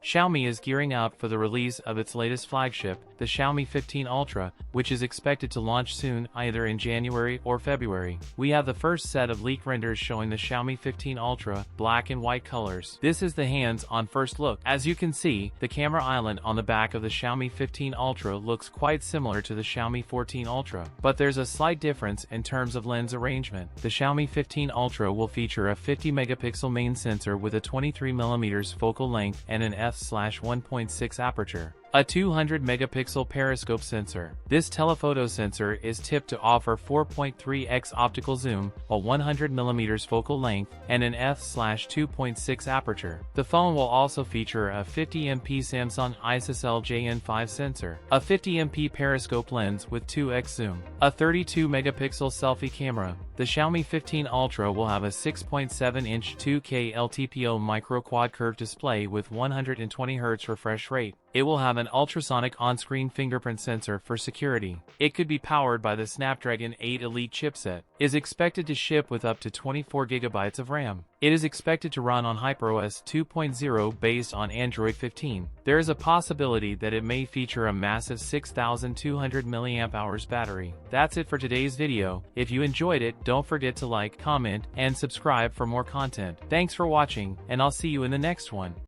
Xiaomi is gearing up for the release of its latest flagship, the Xiaomi 15 Ultra, which is expected to launch soon, either in January or February. We have the first set of leaked renders showing the Xiaomi 15 Ultra, black and white colors. This is the hands-on first look. As you can see, the camera island on the back of the Xiaomi 15 Ultra looks quite similar to the Xiaomi 14 Ultra, but there's a slight difference in terms of lens arrangement. The Xiaomi 15 Ultra will feature a 50-megapixel main sensor with a 23mm focal length and an f/1.6 aperture. A 200-megapixel periscope sensor. This telephoto sensor is tipped to offer 4.3x optical zoom, a 100mm focal length, and an f/2.6 aperture. The phone will also feature a 50MP Samsung ISOCELL JN5 sensor, a 50MP periscope lens with 2x zoom, a 32-megapixel selfie camera. The Xiaomi 15 Ultra will have a 6.7-inch 2K LTPO micro quad curved display with 120Hz refresh rate. It will have an ultrasonic on-screen fingerprint sensor for security. It could be powered by the Snapdragon 8 Elite chipset. Is expected to ship with up to 24GB of RAM. It is expected to run on HyperOS 2.0 based on Android 15. There is a possibility that it may feature a massive 6,200 mAh battery. That's it for today's video. If you enjoyed it, don't forget to like, comment, and subscribe for more content. Thanks for watching, and I'll see you in the next one.